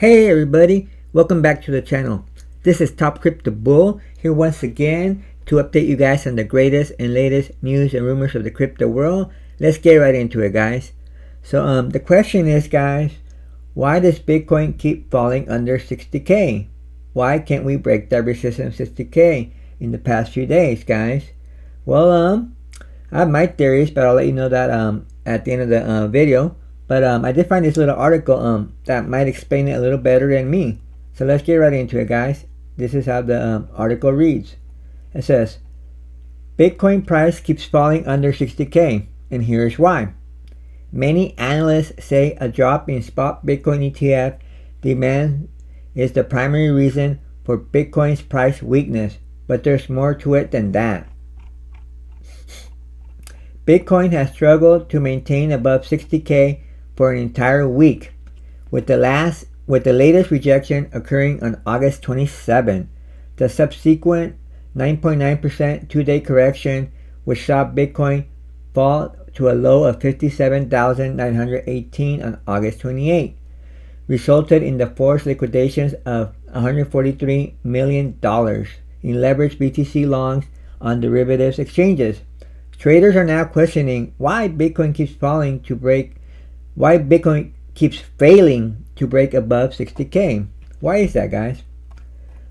Hey everybody, welcome back to the channel. This is Top Crypto Bull here once again to update you guys on the greatest and latest news and rumors of the crypto world. Let's get right into it, guys. So the question is, guys, why does Bitcoin keep falling under 60k? Why can't we break the resistance 60k in the past few days, guys? Well, I have my theories, but I'll let you know that at the end of the video. But I did find this little article that might explain it a little better than me. So let's get right into it, guys. This is how the article reads. It says, Bitcoin price keeps falling under 60k, and here's why. Many analysts say a drop in spot Bitcoin ETF demand is the primary reason for Bitcoin's price weakness, but there's more to it than that. Bitcoin has struggled to maintain above 60k for an entire week, with the latest rejection occurring on August 27. The subsequent 9.9% two-day correction, which saw Bitcoin fall to a low of 57,918 on August 28, resulted in the forced liquidations of $143 million in leveraged BTC longs on derivatives exchanges. Traders are now questioning why Bitcoin keeps failing to break above 60k. Why is that, guys?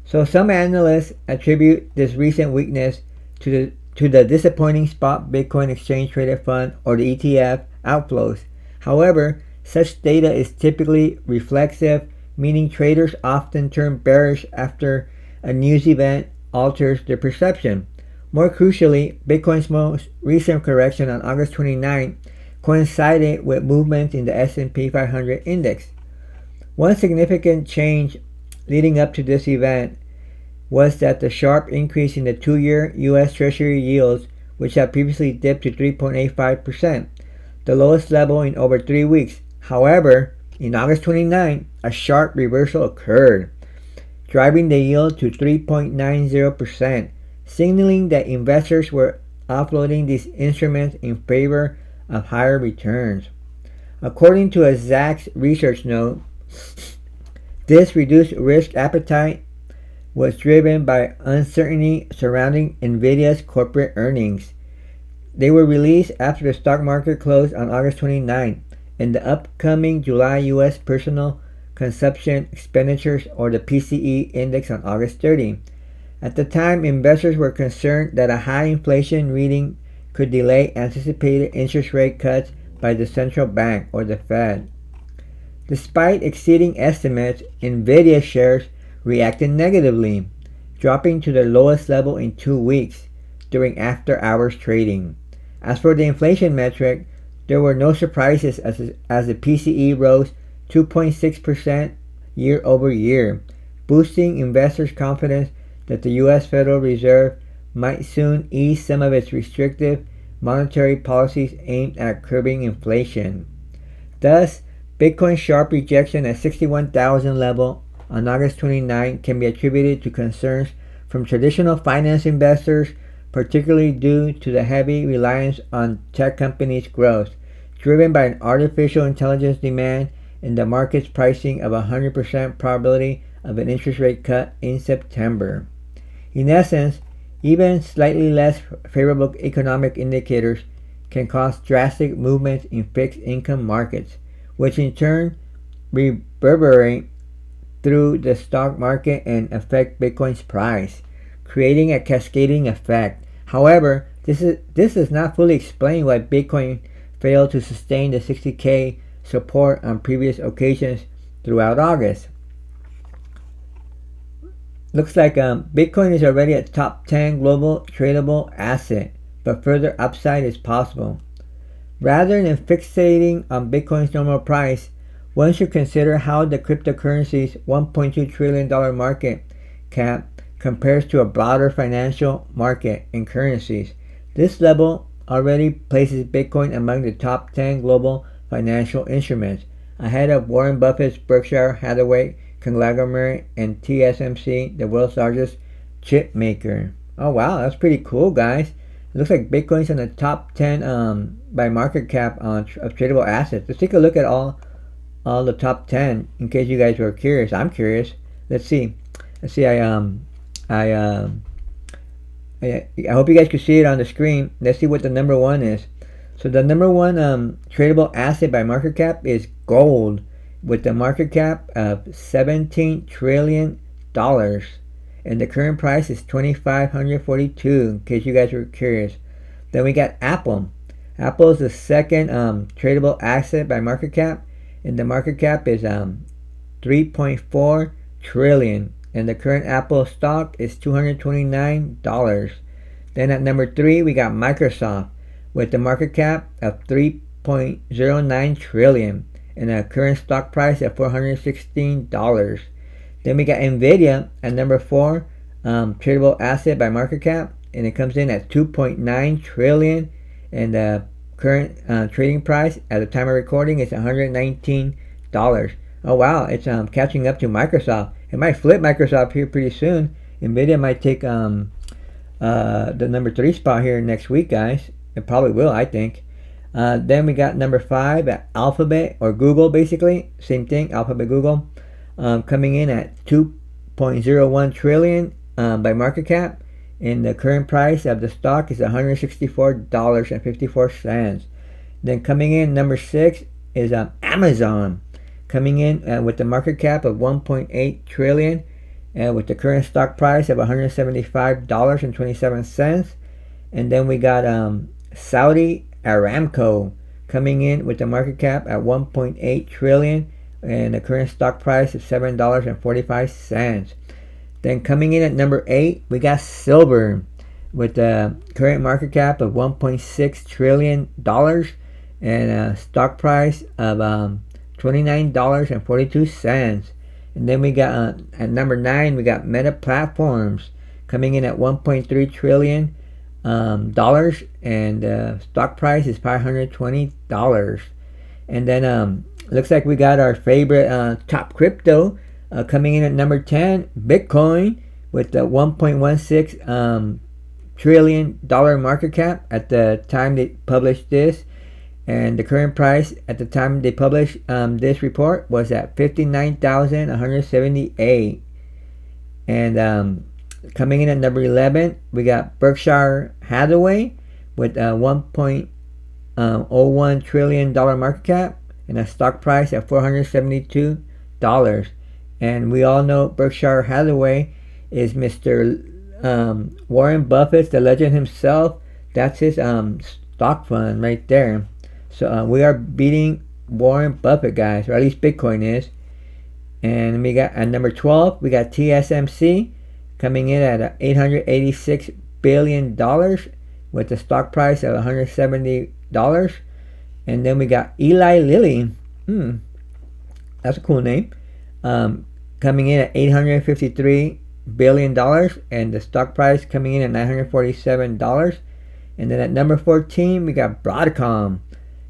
So some analysts attribute this recent weakness to the disappointing spot Bitcoin exchange traded fund, or the ETF, outflows. However, such data is typically reflexive, meaning traders often turn bearish after a news event alters their perception. More crucially, Bitcoin's most recent correction on August 29 coincided with movements in the S&P 500 index. One significant change leading up to this event was that the sharp increase in the 2-year U.S. Treasury yields, which had previously dipped to 3.85%, the lowest level in over 3 weeks. However, in August 29, a sharp reversal occurred, driving the yield to 3.90%, signaling that investors were offloading these instruments in favor of higher returns. According to a Zacks research note, this reduced risk appetite was driven by uncertainty surrounding Nvidia's corporate earnings. They were released after the stock market closed on August 29, and the upcoming July U.S. Personal Consumption Expenditures, or the PCE index, on August 30. At the time, investors were concerned that a high inflation reading could delay anticipated interest rate cuts by the central bank, or the Fed. Despite exceeding estimates, Nvidia shares reacted negatively, dropping to their lowest level in 2 weeks during after-hours trading. As for the inflation metric, there were no surprises as the PCE rose 2.6% year over year, boosting investors' confidence that the U.S. Federal Reserve might soon ease some of its restrictive monetary policies aimed at curbing inflation. Thus, Bitcoin's sharp rejection at 61,000 level on August 29 can be attributed to concerns from traditional finance investors, particularly due to the heavy reliance on tech companies' growth, driven by an artificial intelligence demand and the market's pricing of 100% probability of an interest rate cut in September. In essence, even slightly less favorable economic indicators can cause drastic movements in fixed income markets, which in turn reverberate through the stock market and affect Bitcoin's price, creating a cascading effect. However, this does not fully explain why Bitcoin failed to sustain the 60k support on previous occasions throughout August. Looks like Bitcoin is already a top 10 global tradable asset, but further upside is possible. Rather than fixating on Bitcoin's normal price, one should consider how the cryptocurrency's $1.2 trillion market cap compares to a broader financial market in currencies. This level already places Bitcoin among the top 10 global financial instruments, ahead of Warren Buffett's Berkshire Hathaway conglomerate and TSMC, the world's largest chip maker. Oh wow, that's pretty cool, guys. It looks like Bitcoin's in the top 10 by market cap of tradable assets. Let's take a look at all all the top 10 in case you guys were curious. I'm curious. Let's see. I I hope you guys can see it on the screen. Let's see what the number one is. So the number one tradable asset by market cap is gold, with the market cap of $17 trillion, and the current price is 2,542. In case you guys were curious. Then we got Apple. Apple is the second tradable asset by market cap, and the market cap is 3.4 trillion, and the current Apple stock is $229. Then at number 3 we got Microsoft, with the market cap of 3.09 trillion and a current stock price of $416. Then we got Nvidia at number 4 tradable asset by market cap, and it comes in at 2.9 trillion, and the current trading price at the time of recording is $119. Oh wow, it's catching up to Microsoft. It might flip Microsoft here pretty soon. Nvidia might take the number 3 spot here next week, guys. It probably will, I think. Then we got number 5 at Alphabet, or Google, basically same thing, Alphabet, Google, coming in at 2.01 trillion by market cap, and the current price of the stock is $164.54. Then coming in number 6 is Amazon, coming in with the market cap of 1.8 trillion, with the current stock price of $175.27. And then we got Saudi Aramco, coming in with the market cap at 1.8 trillion and the current stock price of $7.45. Then coming in at number 8 we got silver, with the current market cap of $1.6 trillion and a stock price of $29.42. And then we got at number 9 we got Meta Platforms, coming in at $1.3 trillion dollars, and stock price is $520. And then looks like we got our favorite top crypto coming in at number 10, Bitcoin, with the $1.16 trillion market cap at the time they published this, and the current price at the time they published this report was at 59,178. And coming in at number 11 we got Berkshire Hathaway, with a $1.01 trillion market cap and a stock price at $472. And we all know Berkshire Hathaway is Mr. Warren Buffett, the legend himself. That's his stock fund right there. So we are beating Warren Buffett, guys, or at least Bitcoin is. And we got at number 12 we got TSMC, coming in at $886 billion with a stock price of $170. And then we got Eli Lilly, that's a cool name, coming in at $853 billion and the stock price coming in at $947. And then at number 14 we got Broadcom,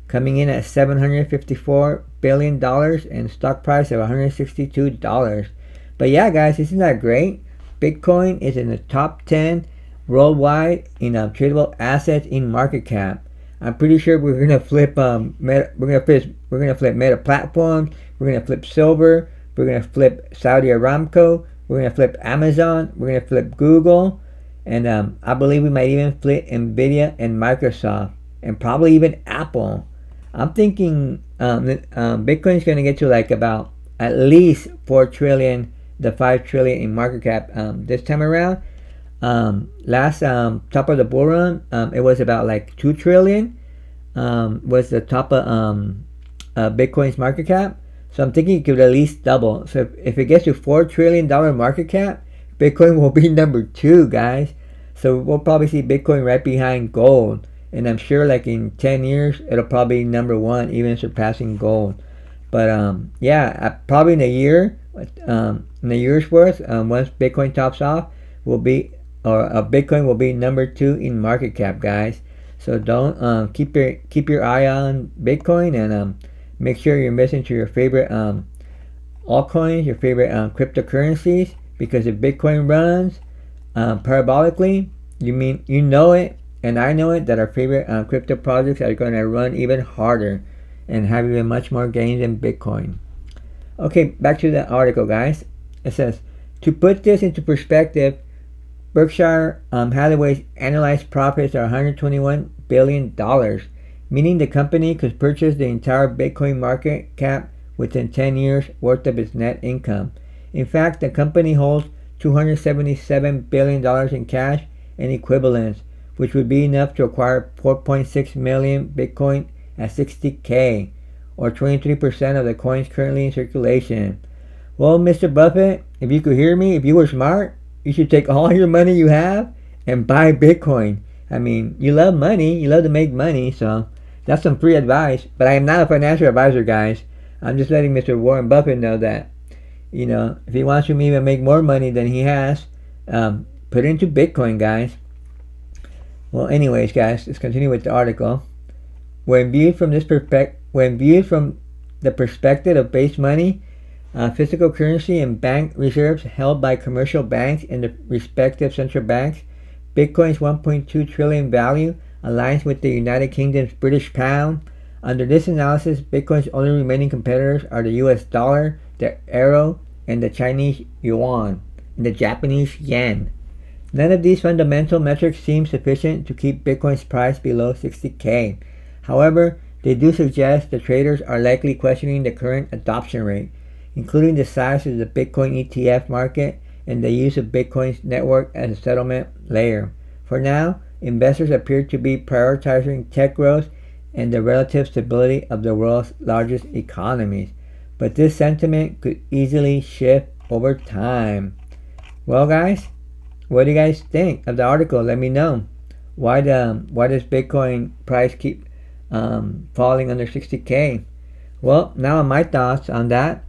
coming in at $754 billion and stock price of $162. But yeah, guys, isn't that great? Bitcoin is in the top 10 worldwide in tradable assets in market cap. I'm pretty sure we're gonna flip we're gonna flip Meta Platforms, we're gonna flip silver, we're gonna flip Saudi Aramco, we're gonna flip Amazon, we're gonna flip Google, and I believe we might even flip Nvidia and Microsoft, and probably even Apple. I'm thinking Bitcoin is gonna get to like about at least 4 trillion, the 5 trillion in market cap this time around. Last top of the bull run, it was about like 2 trillion was the top of Bitcoin's market cap. So I'm thinking it could at least double. So if it gets to $4 trillion market cap, Bitcoin will be number 2, guys. So we'll probably see Bitcoin right behind gold, and I'm sure like in 10 years it'll probably be number 1, even surpassing gold. But yeah, probably in a year's worth, once Bitcoin tops off, will be, or Bitcoin will be number 2 in market cap, guys. So don't keep your eye on Bitcoin, and make sure you're listening to your favorite altcoins, your favorite cryptocurrencies, because if Bitcoin runs parabolically, you know it, and I know it, that our favorite crypto projects are going to run even harder. and have even much more gains in Bitcoin. Okay, back to the article, guys. It says, to put this into perspective, Berkshire Hathaway's annualized profits are $121 billion, meaning the company could purchase the entire Bitcoin market cap within 10 years worth of its net income. In fact, the company holds $277 billion in cash and equivalents, which would be enough to acquire 4.6 million Bitcoin at 60K, or 23% of the coins currently in circulation. Well, Mr. Buffett, if you could hear me, if you were smart, you should take all your money you have and buy Bitcoin. I mean, you love money, you love to make money, so that's some free advice. But I am not a financial advisor, guys. I'm just letting Mr. Warren Buffett know that, if he wants to even make more money than he has, put it into Bitcoin, guys. Well, anyways, guys, let's continue with the article. When viewed from the perspective of base money, physical currency and bank reserves held by commercial banks and the respective central banks, Bitcoin's 1.2 trillion value aligns with the United Kingdom's British pound. Under this analysis, Bitcoin's only remaining competitors are the US dollar, the euro, and the Chinese yuan, and the Japanese yen. None of these fundamental metrics seem sufficient to keep Bitcoin's price below 60K. However, they do suggest the traders are likely questioning the current adoption rate, including the size of the Bitcoin ETF market and the use of Bitcoin's network as a settlement layer. For now, investors appear to be prioritizing tech growth and the relative stability of the world's largest economies, but this sentiment could easily shift over time. Well, guys, what do you guys think of the article? Let me know. Why does Bitcoin price keep falling under 60K? Well, now my thoughts on that.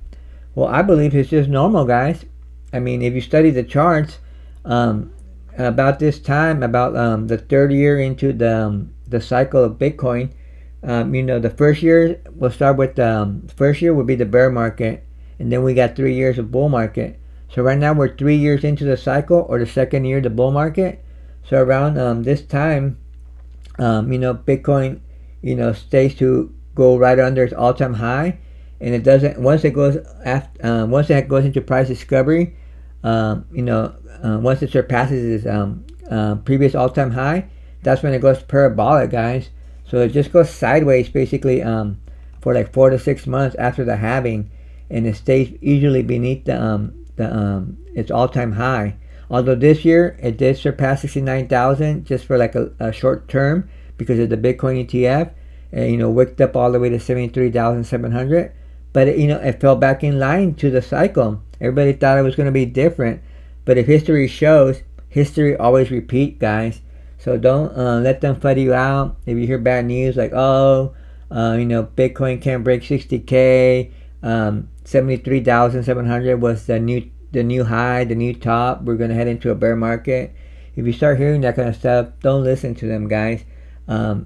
Well, I believe it's just normal, guys. I mean, if you study the charts, about this time, about the third year into the cycle of Bitcoin, the first year will start with first year will be the bear market, and then we got 3 years of bull market. So right now we're 3 years into the cycle, or the second year of the bull market. So around this time, Bitcoin, stays to go right under its all-time high, and it doesn't. Once it goes into price discovery, once it surpasses its previous all-time high, that's when it goes parabolic, guys. So it just goes sideways basically for like 4 to 6 months after the halving, and it stays usually beneath its all-time high. Although this year it did surpass 69,000 just for like a short term because of the Bitcoin ETF, and wicked up all the way to 73,700. But it fell back in line to the cycle. Everybody thought it was going to be different, but if history shows, history always repeats, guys. So don't let them fight you out. If you hear bad news like, Bitcoin can't break 60K, 73,700 was the new high, the new top, we're going to head into a bear market. If you start hearing that kind of stuff, don't listen to them, guys.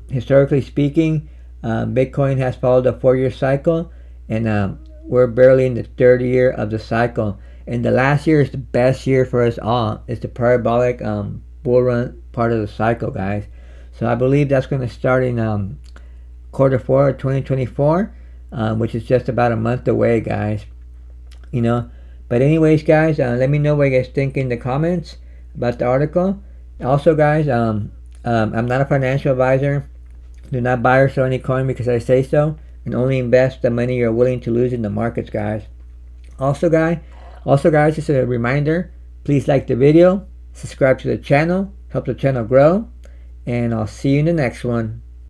Historically speaking, Bitcoin has followed a 4-year cycle, and we're barely in the third year of the cycle. And the last year is the best year for us all. It's the parabolic bull run part of the cycle, guys. So I believe that's going to start in quarter 4 of 2024, which is just about a month away, guys. But anyways, guys, let me know what you guys think in the comments about the article. Also, guys, I'm not a financial advisor. Do not buy or sell any coin because I say so, and only invest the money you're willing to lose in the markets, guys. Also, guys, just a reminder, please like the video, subscribe to the channel, help the channel grow, and I'll see you in the next one.